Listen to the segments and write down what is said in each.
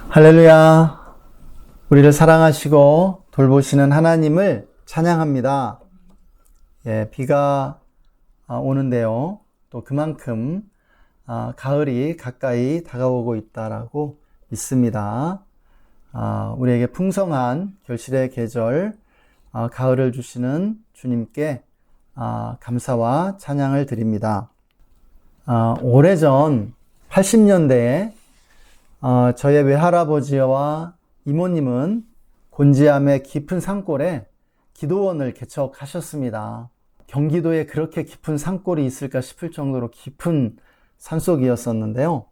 할렐루야. 우리를 사랑하시고 돌보시는 하나님을 찬양합니다. 비가 오는데요. 또 그만큼 가을이 가까이 다가오고 있다라고 믿습니다. 우리에게 풍성한 결실의 계절, 가을을 주시는 주님께 감사와 찬양을 드립니다. 오래전 80년대에 저의 외할아버지와 이모님은 곤지암의 깊은 산골에 기도원을 개척하셨습니다. 경기도에 그렇게 깊은 산골이 있을까 싶을 정도로 깊은 산속이었었는데요.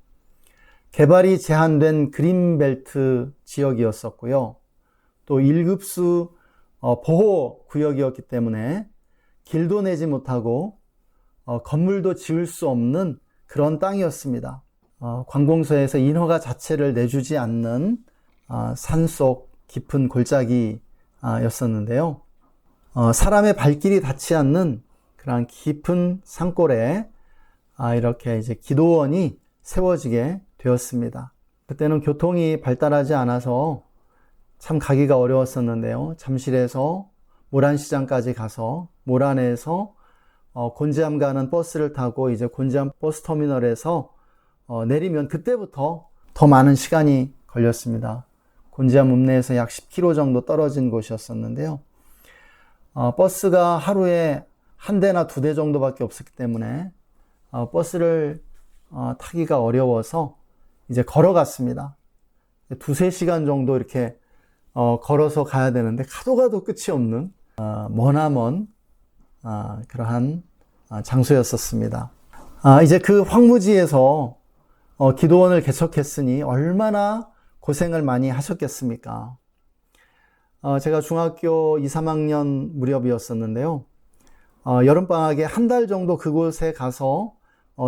개발이 제한된 그린벨트 지역이었었고요. 또 1급수 보호구역이었기 때문에 길도 내지 못하고 건물도 지을 수 없는 그런 땅이었습니다. 관공서에서 인허가 자체를 내주지 않는 산속 깊은 골짜기였었는데요. 사람의 발길이 닿지 않는 그런 깊은 산골에 이렇게 이제 기도원이 세워지게 되었습니다. 그때는 교통이 발달하지 않아서 참 가기가 어려웠었는데요. 잠실에서 모란시장까지 가서 모란에서 곤지암 가는 버스를 타고 이제 곤지암 버스터미널에서 내리면 그때부터 더 많은 시간이 걸렸습니다. 곤지암 읍내에서 약 10km 정도 떨어진 곳이었었는데요. 버스가 하루에 한 대나 두 대 정도밖에 없었기 때문에 버스를 타기가 어려워서 이제 걸어갔습니다. 두세 시간 정도 이렇게 걸어서 가야 되는데 가도 끝이 없는 머나먼 그러한 장소였었습니다. 이제 그 황무지에서 기도원을 개척했으니 얼마나 고생을 많이 하셨겠습니까? 제가 중학교 2, 3학년 무렵이었었는데요. 여름방학에 한 달 정도 그곳에 가서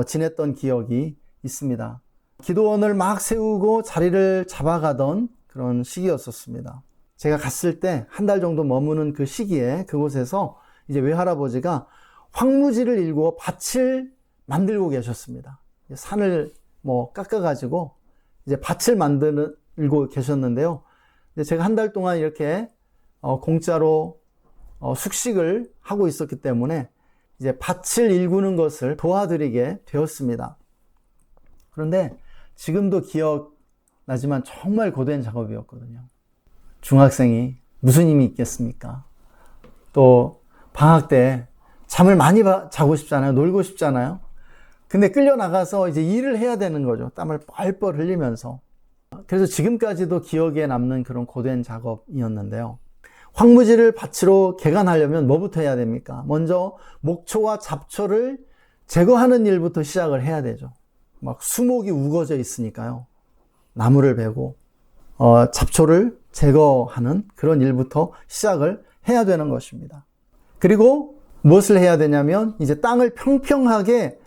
지냈던 기억이 있습니다. 기도원을 막 세우고 자리를 잡아가던 그런 시기였었습니다. 제가 갔을 때 한 달 정도 머무는 그 시기에 그곳에서 이제 외할아버지가 황무지를 일구어 밭을 만들고 계셨습니다. 산을 깎아가지고 이제 밭을 만들고 계셨는데요. 제가 한 달 동안 이렇게 공짜로 숙식을 하고 있었기 때문에 이제 밭을 일구는 것을 도와드리게 되었습니다. 그런데 지금도 기억나지만 정말 고된 작업이었거든요. 중학생이 무슨 힘이 있겠습니까? 또 방학 때 잠을 많이 자고 싶잖아요. 놀고 싶잖아요. 근데 끌려나가서 이제 일을 해야 되는 거죠. 땀을 뻘뻘 흘리면서. 그래서 지금까지도 기억에 남는 그런 고된 작업이었는데요. 황무지를 밭으로 개간하려면 뭐부터 해야 됩니까? 먼저 목초와 잡초를 제거하는 일부터 시작을 해야 되죠. 막 수목이 우거져 있으니까요. 나무를 베고 잡초를 제거하는 그런 일부터 시작을 해야 되는 것입니다. 그리고 무엇을 해야 되냐면 이제 땅을 평평하게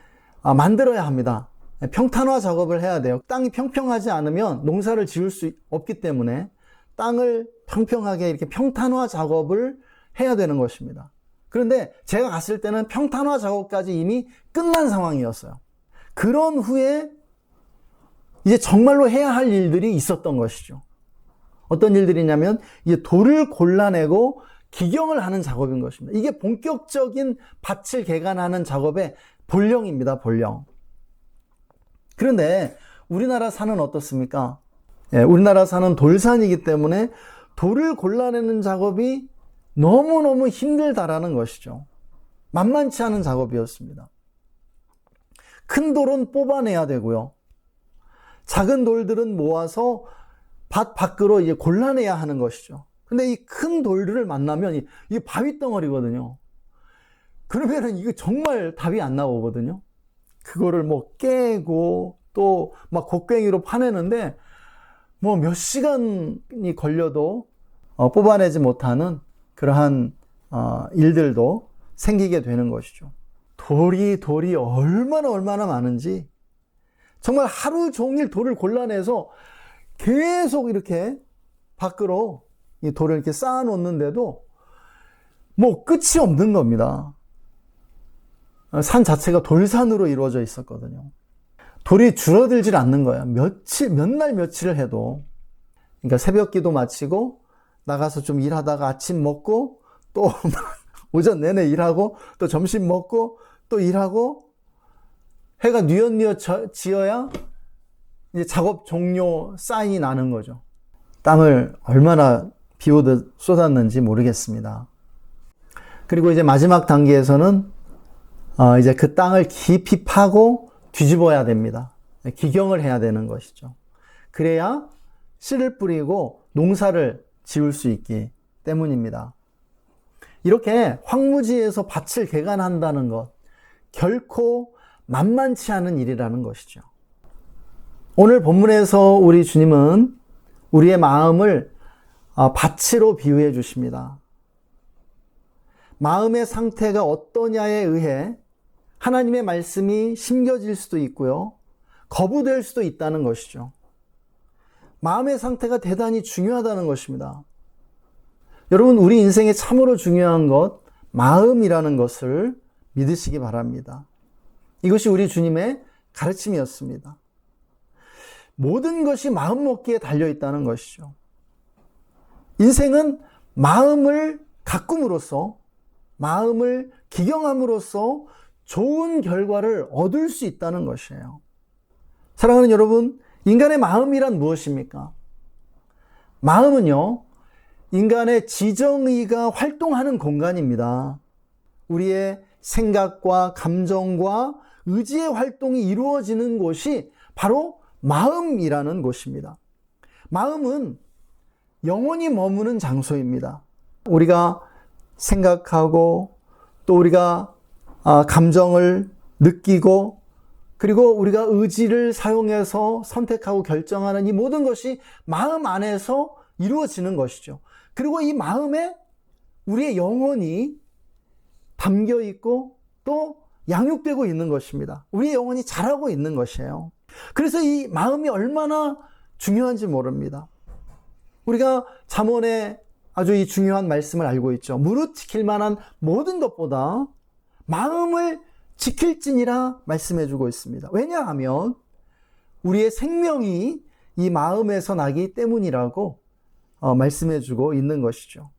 만들어야 합니다. 평탄화 작업을 해야 돼요. 땅이 평평하지 않으면 농사를 지을 수 없기 때문에 땅을 평평하게 이렇게 평탄화 작업을 해야 되는 것입니다. 그런데 제가 갔을 때는 평탄화 작업까지 이미 끝난 상황이었어요. 그런 후에 이제 정말로 해야 할 일들이 있었던 것이죠. 어떤 일들이냐면 이제 돌을 골라내고 기경을 하는 작업인 것입니다. 이게 본격적인 밭을 개간하는 작업의 본령입니다. 본령. 그런데 우리나라 산은 어떻습니까? 우리나라 산은 돌산이기 때문에 돌을 골라내는 작업이 너무너무 힘들다라는 것이죠. 만만치 않은 작업이었습니다. 큰 돌은 뽑아내야 되고요. 작은 돌들은 모아서 밭 밖으로 이제 골라내야 하는 것이죠. 근데 이 큰 돌들을 만나면 이게 바위덩어리거든요. 그러면은 이거 정말 답이 안 나오거든요. 그거를 깨고 또 막 곡괭이로 파내는데 몇 시간이 걸려도 뽑아내지 못하는 그러한 일들도 생기게 되는 것이죠. 돌이 얼마나 많은지 정말 하루 종일 돌을 골라내서 계속 이렇게 밖으로 이 돌을 이렇게 쌓아 놓는데도 끝이 없는 겁니다. 산 자체가 돌산으로 이루어져 있었거든요. 돌이 줄어들질 않는 거야. 몇 날 며칠을 해도. 그러니까 새벽 기도 마치고 나가서 좀 일하다가 아침 먹고 또 오전 내내 일하고 또 점심 먹고 또 일하고 해가 뉘엿뉘엿 지어야 이제 작업 종료 사인이 나는 거죠. 땀을 얼마나 비 오듯 쏟았는지 모르겠습니다. 그리고 이제 마지막 단계에서는 이제 그 땅을 깊이 파고 뒤집어야 됩니다. 기경을 해야 되는 것이죠. 그래야 씨를 뿌리고 농사를 지을 수 있기 때문입니다. 이렇게 황무지에서 밭을 개간한다는 것, 결코 만만치 않은 일이라는 것이죠. 오늘 본문에서 우리 주님은 우리의 마음을 밭으로 비유해 주십니다. 마음의 상태가 어떠냐에 의해 하나님의 말씀이 심겨질 수도 있고요, 거부될 수도 있다는 것이죠. 마음의 상태가 대단히 중요하다는 것입니다. 여러분, 우리 인생에 참으로 중요한 것, 마음이라는 것을 믿으시기 바랍니다. 이것이 우리 주님의 가르침이었습니다. 모든 것이 마음 먹기에 달려있다는 것이죠. 인생은 마음을 가꿈으로써, 마음을 기경함으로써 좋은 결과를 얻을 수 있다는 것이에요. 사랑하는 여러분, 인간의 마음이란 무엇입니까? 마음은요, 인간의 지정의가 활동하는 공간입니다. 우리의 생각과 감정과 의지의 활동이 이루어지는 곳이 바로 마음이라는 곳입니다. 마음은 영원히 머무는 장소입니다. 우리가 생각하고 또 우리가 감정을 느끼고 그리고 우리가 의지를 사용해서 선택하고 결정하는 이 모든 것이 마음 안에서 이루어지는 것이죠. 그리고 이 마음에 우리의 영혼이 담겨 있고 또 양육되고 있는 것입니다. 우리의 영혼이 자라고 있는 것이에요. 그래서 이 마음이 얼마나 중요한지 모릅니다. 우리가 잠언에 아주 이 중요한 말씀을 알고 있죠. 무릇 지킬 만한 모든 것보다 마음을 지킬지니라 말씀해주고 있습니다. 왜냐하면 우리의 생명이 이 마음에서 나기 때문이라고 말씀해주고 있는 것이죠.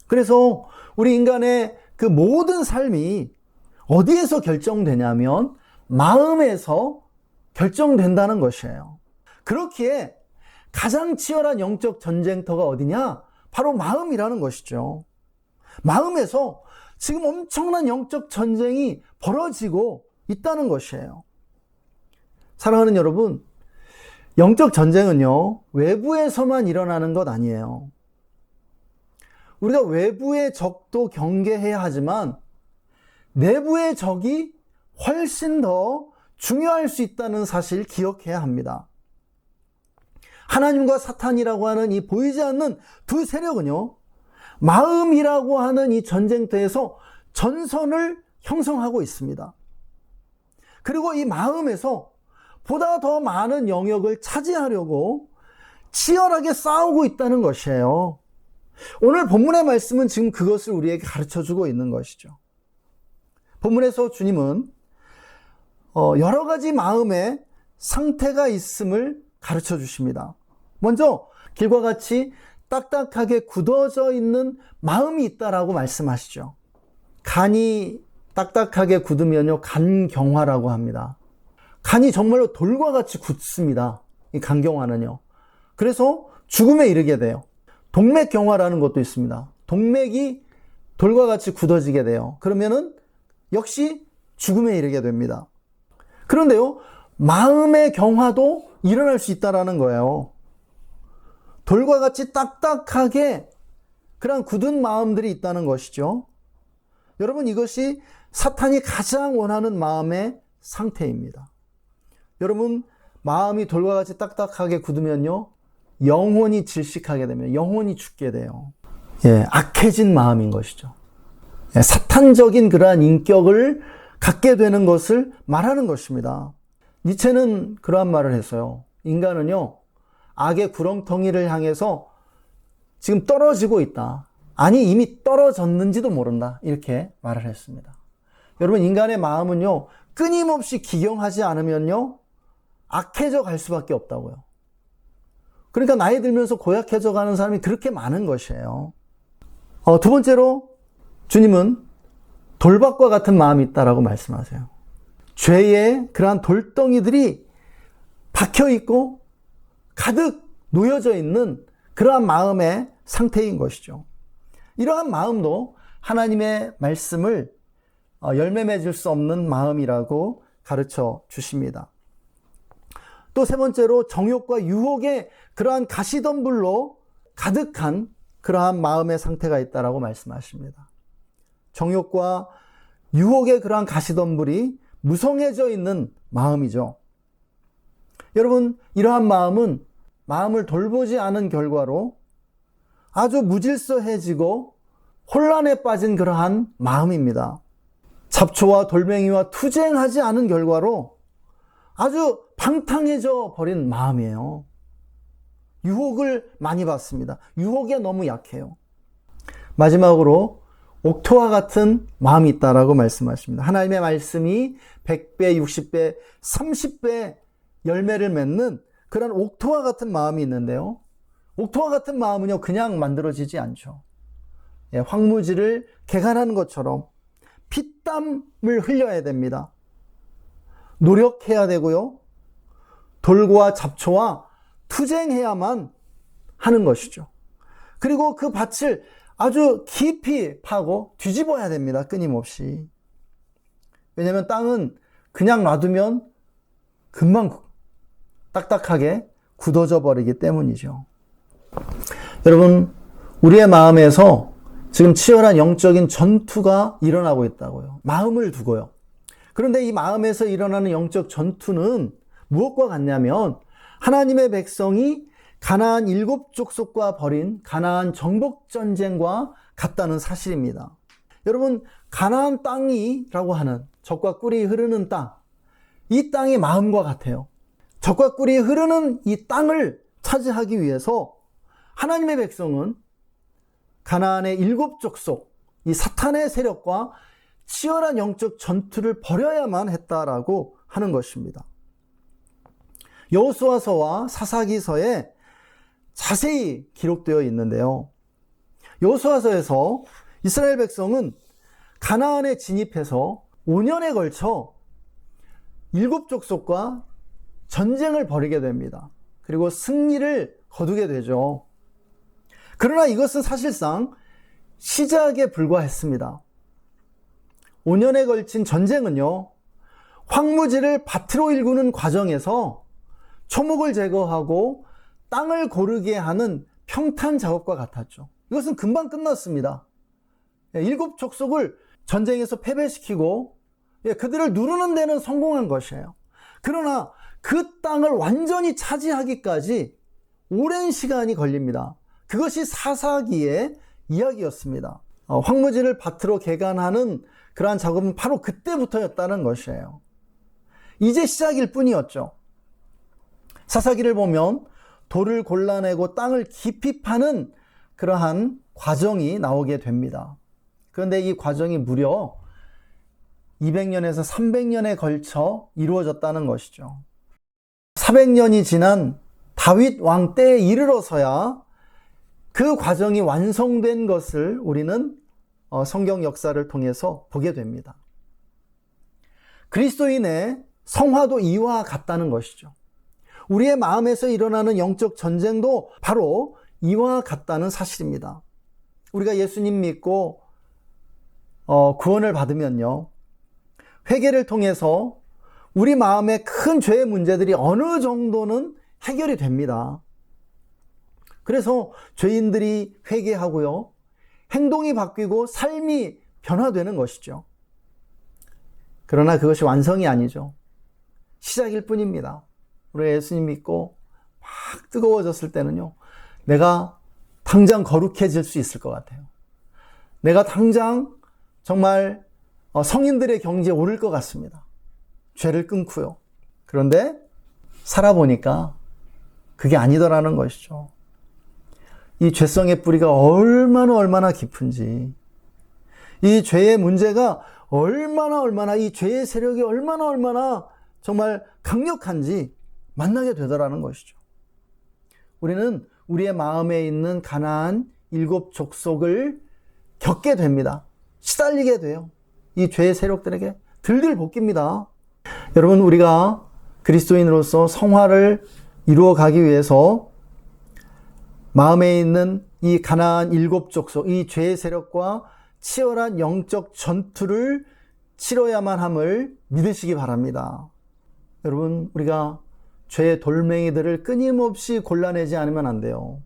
그래서 우리 인간의 그 모든 삶이 어디에서 결정되냐면 마음에서 결정된다는 것이에요. 그렇기에 가장 치열한 영적 전쟁터가 어디냐? 바로 마음이라는 것이죠. 마음에서 지금 엄청난 영적 전쟁이 벌어지고 있다는 것이에요. 사랑하는 여러분, 영적 전쟁은요, 외부에서만 일어나는 것 아니에요. 우리가 외부의 적도 경계해야 하지만 내부의 적이 훨씬 더 중요할 수 있다는 사실 기억해야 합니다. 하나님과 사탄이라고 하는 이 보이지 않는 두 세력은요, 마음이라고 하는 이 전쟁터에서 전선을 형성하고 있습니다. 그리고 이 마음에서 보다 더 많은 영역을 차지하려고 치열하게 싸우고 있다는 것이에요. 오늘 본문의 말씀은 지금 그것을 우리에게 가르쳐주고 있는 것이죠. 본문에서 주님은 여러 가지 마음의 상태가 있음을 가르쳐 주십니다. 먼저 길과 같이 딱딱하게 굳어져 있는 마음이 있다라고 말씀하시죠. 간이 딱딱하게 굳으면요, 간경화라고 합니다. 간이 정말로 돌과 같이 굳습니다. 이 간경화는요. 그래서 죽음에 이르게 돼요. 동맥경화라는 것도 있습니다. 동맥이 돌과 같이 굳어지게 돼요. 그러면은 역시 죽음에 이르게 됩니다. 그런데요, 마음의 경화도 일어날 수 있다라는 거예요. 돌과 같이 딱딱하게 그런 굳은 마음들이 있다는 것이죠. 여러분, 이것이 사탄이 가장 원하는 마음의 상태입니다. 여러분, 마음이 돌과 같이 딱딱하게 굳으면요, 영혼이 질식하게 되면 영혼이 죽게 돼요. 악해진 마음인 것이죠. 사탄적인 그러한 인격을 갖게 되는 것을 말하는 것입니다. 니체는 그러한 말을 했어요. 인간은요, 악의 구렁텅이를 향해서 지금 떨어지고 있다. 아니, 이미 떨어졌는지도 모른다. 이렇게 말을 했습니다. 여러분, 인간의 마음은요, 끊임없이 기경하지 않으면요, 악해져 갈 수밖에 없다고요. 그러니까 나이 들면서 고약해져 가는 사람이 그렇게 많은 것이에요. 두 번째로 주님은 돌박과 같은 마음이 있다라고 말씀하세요. 죄의 그러한 돌덩이들이 박혀 있고 가득 놓여져 있는 그러한 마음의 상태인 것이죠. 이러한 마음도 하나님의 말씀을 열매 맺을 수 없는 마음이라고 가르쳐 주십니다. 또 세 번째로 정욕과 유혹의 그러한 가시덤불로 가득한 그러한 마음의 상태가 있다라고 말씀하십니다. 정욕과 유혹의 그러한 가시덤불이 무성해져 있는 마음이죠. 여러분, 이러한 마음은 마음을 돌보지 않은 결과로 아주 무질서해지고 혼란에 빠진 그러한 마음입니다. 잡초와 돌멩이와 투쟁하지 않은 결과로 아주 방탕해져 버린 마음이에요. 유혹을 많이 받습니다. 유혹에 너무 약해요. 마지막으로 옥토와 같은 마음이 있다라고 말씀하십니다. 하나님의 말씀이 100배, 60배, 30배 열매를 맺는 그런 옥토와 같은 마음이 있는데요. 옥토와 같은 마음은요, 그냥 만들어지지 않죠. 황무지를 개간하는 것처럼 피땀을 흘려야 됩니다. 노력해야 되고요. 돌과 잡초와 투쟁해야만 하는 것이죠. 그리고 그 밭을 아주 깊이 파고 뒤집어야 됩니다. 끊임없이. 왜냐하면 땅은 그냥 놔두면 금방 딱딱하게 굳어져 버리기 때문이죠. 여러분, 우리의 마음에서 지금 치열한 영적인 전투가 일어나고 있다고요. 마음을 두고요. 그런데 이 마음에서 일어나는 영적 전투는 무엇과 같냐면 하나님의 백성이 가나안 7족속과 벌인 가나안 정복 전쟁과 같다는 사실입니다. 여러분, 가나안 땅이라고 하는 젖과 꿀이 흐르는 땅, 이 땅이 마음과 같아요. 젖과 꿀이 흐르는 이 땅을 차지하기 위해서 하나님의 백성은 가나안의 7족속, 이 사탄의 세력과 치열한 영적 전투를 벌여야만 했다라고 하는 것입니다. 여호수아서와 사사기서에 자세히 기록되어 있는데요. 여호수아서에서 이스라엘 백성은 가나안에 진입해서 5년에 걸쳐 7족속과 전쟁을 벌이게 됩니다. 그리고 승리를 거두게 되죠. 그러나 이것은 사실상 시작에 불과했습니다. 5년에 걸친 전쟁은요, 황무지를 밭으로 일구는 과정에서 초목을 제거하고 땅을 고르게 하는 평탄 작업과 같았죠. 이것은 금방 끝났습니다. 7족속을 전쟁에서 패배시키고 그들을 누르는 데는 성공한 것이에요. 그러나 그 땅을 완전히 차지하기까지 오랜 시간이 걸립니다. 그것이 사사기의 이야기였습니다. 황무지를 밭으로 개간하는 그러한 작업은 바로 그때부터였다는 것이에요. 이제 시작일 뿐이었죠. 사사기를 보면 돌을 골라내고 땅을 깊이 파는 그러한 과정이 나오게 됩니다. 그런데 이 과정이 무려 200년에서 300년에 걸쳐 이루어졌다는 것이죠. 400년이 지난 다윗 왕 때에 이르러서야 그 과정이 완성된 것을 우리는 성경 역사를 통해서 보게 됩니다. 그리스도인의 성화도 이와 같다는 것이죠. 우리의 마음에서 일어나는 영적 전쟁도 바로 이와 같다는 사실입니다. 우리가 예수님 믿고 구원을 받으면요, 회개를 통해서 우리 마음의 큰 죄의 문제들이 어느 정도는 해결이 됩니다. 그래서 죄인들이 회개하고요, 행동이 바뀌고 삶이 변화되는 것이죠. 그러나 그것이 완성이 아니죠. 시작일 뿐입니다. 우리 예수님 믿고 막 뜨거워졌을 때는요, 내가 당장 거룩해질 수 있을 것 같아요. 내가 당장 정말 성인들의 경지에 오를 것 같습니다. 죄를 끊고요. 그런데 살아보니까 그게 아니더라는 것이죠. 이 죄성의 뿌리가 얼마나 깊은지, 이 죄의 문제가 얼마나 이 죄의 세력이 얼마나 정말 강력한지 만나게 되더라는 것이죠. 우리는 우리의 마음에 있는 가나안 7 족속을 겪게 됩니다. 시달리게 돼요. 이 죄의 세력들에게 들들 볶입니다. 여러분, 우리가 그리스도인으로서 성화를 이루어가기 위해서 마음에 있는 이 가나안 7 족속, 이 죄의 세력과 치열한 영적 전투를 치러야만 함을 믿으시기 바랍니다. 여러분, 우리가 죄의 돌멩이들을 끊임없이 골라내지 않으면 안 돼요.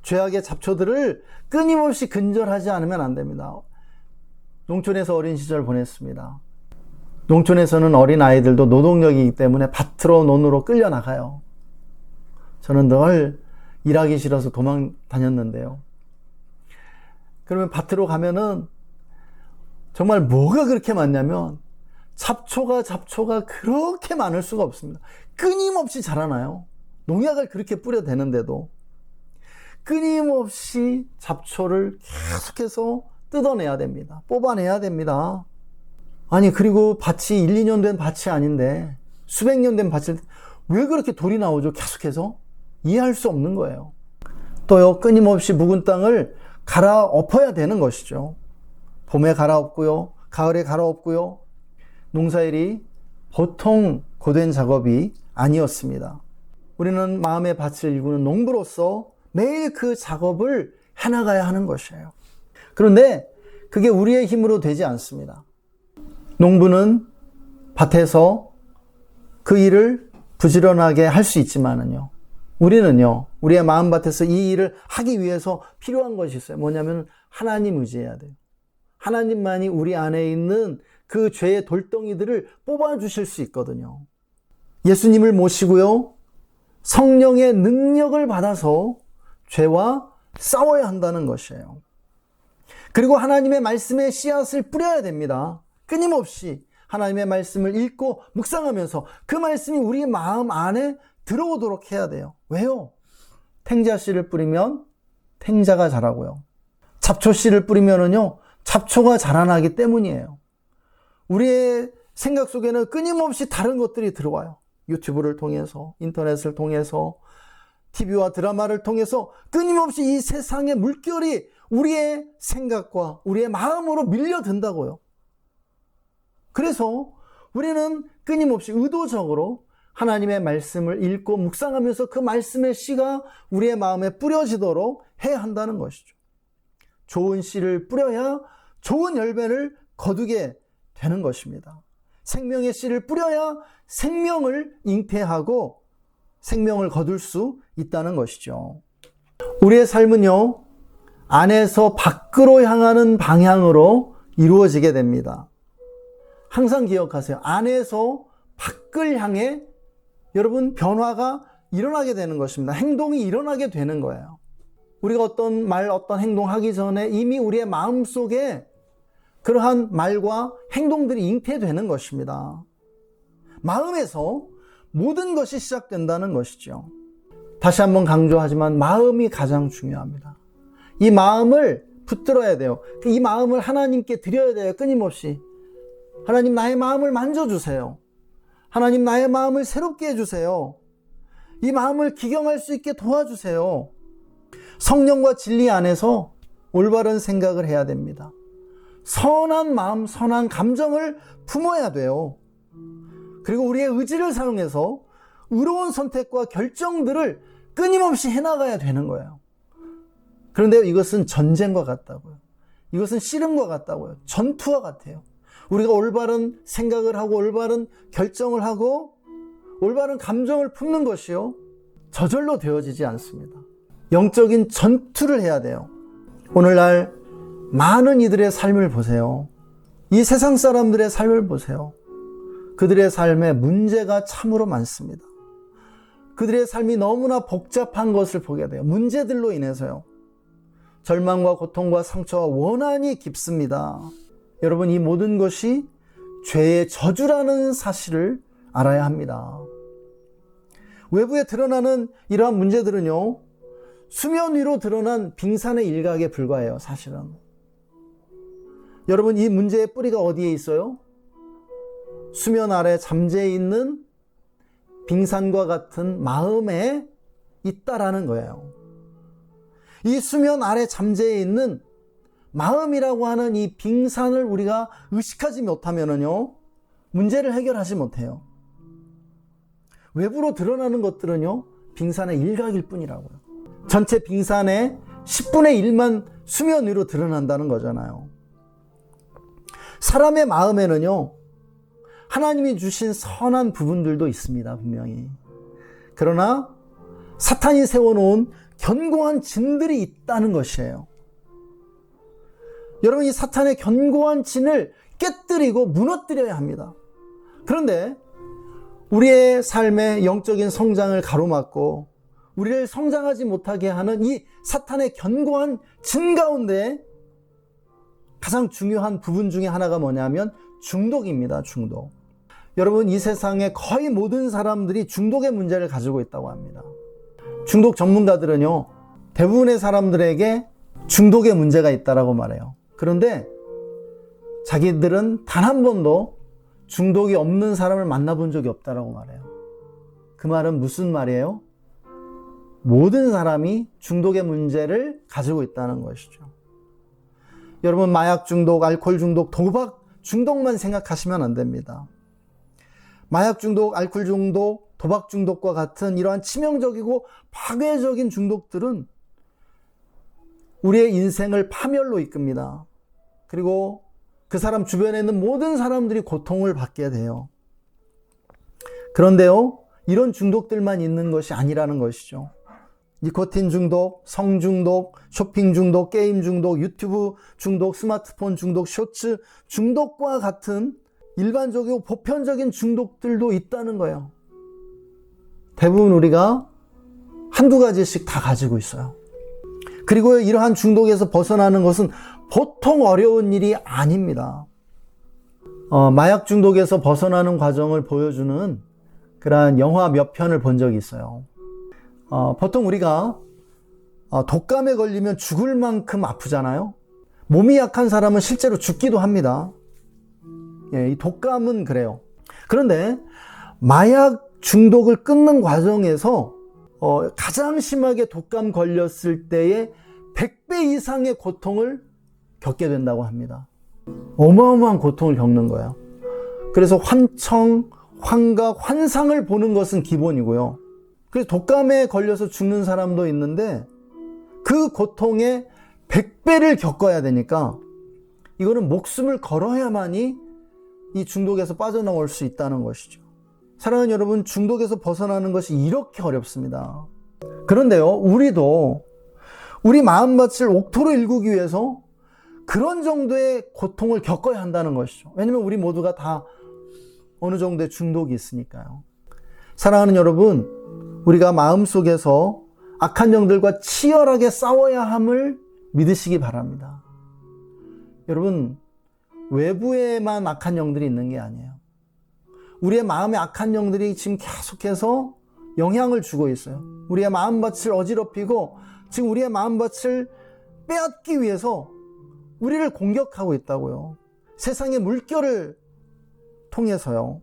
죄악의 잡초들을 끊임없이 근절하지 않으면 안 됩니다. 농촌에서 어린 시절 보냈습니다. 농촌에서는 어린 아이들도 노동력이기 때문에 밭으로 논으로 끌려나가요. 저는 늘 일하기 싫어서 도망 다녔는데요. 그러면 밭으로 가면은 정말 뭐가 그렇게 많냐면 잡초가 그렇게 많을 수가 없습니다. 끊임없이 자라나요. 농약을 그렇게 뿌려대는데도 끊임없이 잡초를 계속해서 뜯어내야 됩니다. 뽑아내야 됩니다. 아니, 그리고 밭이 1, 2년 된 밭이 아닌데 수백 년 된 밭일 때 왜 그렇게 돌이 나오죠? 계속해서 이해할 수 없는 거예요. 또요, 끊임없이 묵은 땅을 갈아엎어야 되는 것이죠. 봄에 갈아엎고요, 가을에 갈아엎고요. 농사일이 보통 고된 작업이 아니었습니다. 우리는 마음의 밭을 일구는 농부로서 매일 그 작업을 해나가야 하는 것이에요. 그런데 그게 우리의 힘으로 되지 않습니다. 농부는 밭에서 그 일을 부지런하게 할 수 있지만은요, 우리는요, 우리의 마음밭에서 이 일을 하기 위해서 필요한 것이 있어요. 뭐냐면 하나님 의지해야 돼요. 하나님만이 우리 안에 있는 그 죄의 돌덩이들을 뽑아주실 수 있거든요. 예수님을 모시고요, 성령의 능력을 받아서 죄와 싸워야 한다는 것이에요. 그리고 하나님의 말씀에 씨앗을 뿌려야 됩니다. 끊임없이 하나님의 말씀을 읽고 묵상하면서 그 말씀이 우리 마음 안에 들어오도록 해야 돼요. 왜요? 탱자씨를 뿌리면 탱자가 자라고요. 잡초씨를 뿌리면은요, 잡초가 자라나기 때문이에요. 우리의 생각 속에는 끊임없이 다른 것들이 들어와요. 유튜브를 통해서, 인터넷을 통해서, TV와 드라마를 통해서 끊임없이 이 세상의 물결이 우리의 생각과 우리의 마음으로 밀려든다고요. 그래서 우리는 끊임없이 의도적으로 하나님의 말씀을 읽고 묵상하면서 그 말씀의 씨가 우리의 마음에 뿌려지도록 해야 한다는 것이죠. 좋은 씨를 뿌려야 좋은 열매를 거두게 되는 것입니다. 생명의 씨를 뿌려야 생명을 잉태하고 생명을 거둘 수 있다는 것이죠. 우리의 삶은요, 안에서 밖으로 향하는 방향으로 이루어지게 됩니다. 항상 기억하세요. 안에서 밖을 향해 여러분 변화가 일어나게 되는 것입니다. 행동이 일어나게 되는 거예요. 우리가 어떤 말, 어떤 행동하기 전에 이미 우리의 마음속에 그러한 말과 행동들이 잉태되는 것입니다. 마음에서 모든 것이 시작된다는 것이죠. 다시 한번 강조하지만 마음이 가장 중요합니다. 이 마음을 붙들어야 돼요. 이 마음을 하나님께 드려야 돼요. 끊임없이. 하나님, 나의 마음을 만져주세요. 하나님, 나의 마음을 새롭게 해주세요. 이 마음을 기경할 수 있게 도와주세요. 성령과 진리 안에서 올바른 생각을 해야 됩니다. 선한 마음, 선한 감정을 품어야 돼요. 그리고 우리의 의지를 사용해서 의로운 선택과 결정들을 끊임없이 해나가야 되는 거예요. 그런데 이것은 전쟁과 같다고요. 이것은 씨름과 같다고요. 전투와 같아요. 우리가 올바른 생각을 하고 올바른 결정을 하고 올바른 감정을 품는 것이요, 저절로 되어지지 않습니다. 영적인 전투를 해야 돼요. 오늘날 많은 이들의 삶을 보세요. 이 세상 사람들의 삶을 보세요. 그들의 삶에 문제가 참으로 많습니다. 그들의 삶이 너무나 복잡한 것을 보게 돼요. 문제들로 인해서요. 절망과 고통과 상처와 원한이 깊습니다. 여러분, 이 모든 것이 죄의 저주라는 사실을 알아야 합니다. 외부에 드러나는 이러한 문제들은요, 수면 위로 드러난 빙산의 일각에 불과해요, 사실은. 여러분, 이 문제의 뿌리가 어디에 있어요? 수면 아래 잠재해 있는 빙산과 같은 마음에 있다라는 거예요. 이 수면 아래 잠재해 있는 마음이라고 하는 이 빙산을 우리가 의식하지 못하면은요, 문제를 해결하지 못해요. 외부로 드러나는 것들은요, 빙산의 일각일 뿐이라고요. 전체 빙산의 10분의 1만 수면 위로 드러난다는 거잖아요. 사람의 마음에는요, 하나님이 주신 선한 부분들도 있습니다, 분명히. 그러나 사탄이 세워놓은 견고한 진들이 있다는 것이에요. 여러분, 이 사탄의 견고한 진을 깨뜨리고 무너뜨려야 합니다. 그런데 우리의 삶의 영적인 성장을 가로막고 우리를 성장하지 못하게 하는 이 사탄의 견고한 진 가운데 가장 중요한 부분 중에 하나가 뭐냐면 중독입니다. 중독. 여러분, 이 세상의 거의 모든 사람들이 중독의 문제를 가지고 있다고 합니다. 중독 전문가들은요, 대부분의 사람들에게 중독의 문제가 있다라고 말해요. 그런데 자기들은 단 한 번도 중독이 없는 사람을 만나본 적이 없다라고 말해요. 그 말은 무슨 말이에요? 모든 사람이 중독의 문제를 가지고 있다는 것이죠. 여러분, 마약 중독, 알코올 중독, 도박 중독만 생각하시면 안 됩니다. 마약 중독, 알코올 중독, 도박 중독과 같은 이러한 치명적이고 파괴적인 중독들은 우리의 인생을 파멸로 이끕니다. 그리고 그 사람 주변에 있는 모든 사람들이 고통을 받게 돼요. 그런데요, 이런 중독들만 있는 것이 아니라는 것이죠. 니코틴 중독, 성 중독, 쇼핑 중독, 게임 중독, 유튜브 중독, 스마트폰 중독, 쇼츠 중독과 같은 일반적이고 보편적인 중독들도 있다는 거예요. 대부분 우리가 한두 가지씩 다 가지고 있어요. 그리고 이러한 중독에서 벗어나는 것은 보통 어려운 일이 아닙니다. 마약 중독에서 벗어나는 과정을 보여주는 그러한 영화 몇 편을 본 적이 있어요. 보통 우리가 독감에 걸리면 죽을 만큼 아프잖아요. 몸이 약한 사람은 실제로 죽기도 합니다. 이 독감은 그래요. 그런데 마약 중독을 끊는 과정에서 가장 심하게 독감 걸렸을 때의 100배 이상의 고통을 겪게 된다고 합니다. 어마어마한 고통을 겪는 거예요. 그래서 환청, 환각, 환상을 보는 것은 기본이고요. 그래서 독감에 걸려서 죽는 사람도 있는데 그 고통의 100배를 겪어야 되니까 이거는 목숨을 걸어야만이 이 중독에서 빠져나올 수 있다는 것이죠. 사랑하는 여러분, 중독에서 벗어나는 것이 이렇게 어렵습니다. 그런데요, 우리도 우리 마음밭을 옥토로 일구기 위해서 그런 정도의 고통을 겪어야 한다는 것이죠. 왜냐하면 우리 모두가 다 어느 정도의 중독이 있으니까요. 사랑하는 여러분, 우리가 마음속에서 악한 영들과 치열하게 싸워야 함을 믿으시기 바랍니다. 여러분, 외부에만 악한 영들이 있는 게 아니에요. 우리의 마음에 악한 영들이 지금 계속해서 영향을 주고 있어요. 우리의 마음밭을 어지럽히고 지금 우리의 마음밭을 빼앗기 위해서 우리를 공격하고 있다고요. 세상의 물결을 통해서요.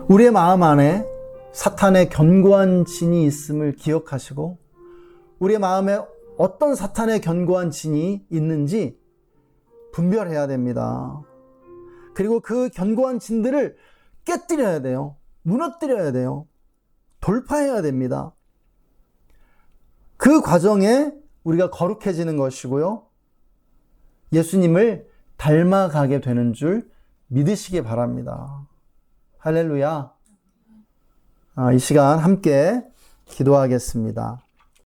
우리의 마음 안에 사탄의 견고한 진이 있음을 기억하시고 우리의 마음에 어떤 사탄의 견고한 진이 있는지 분별해야 됩니다. 그리고 그 견고한 진들을 깨뜨려야 돼요. 무너뜨려야 돼요. 돌파해야 됩니다. 그 과정에 우리가 거룩해지는 것이고요. 예수님을 닮아가게 되는 줄 믿으시기 바랍니다. 할렐루야. 이 시간 함께 기도하겠습니다.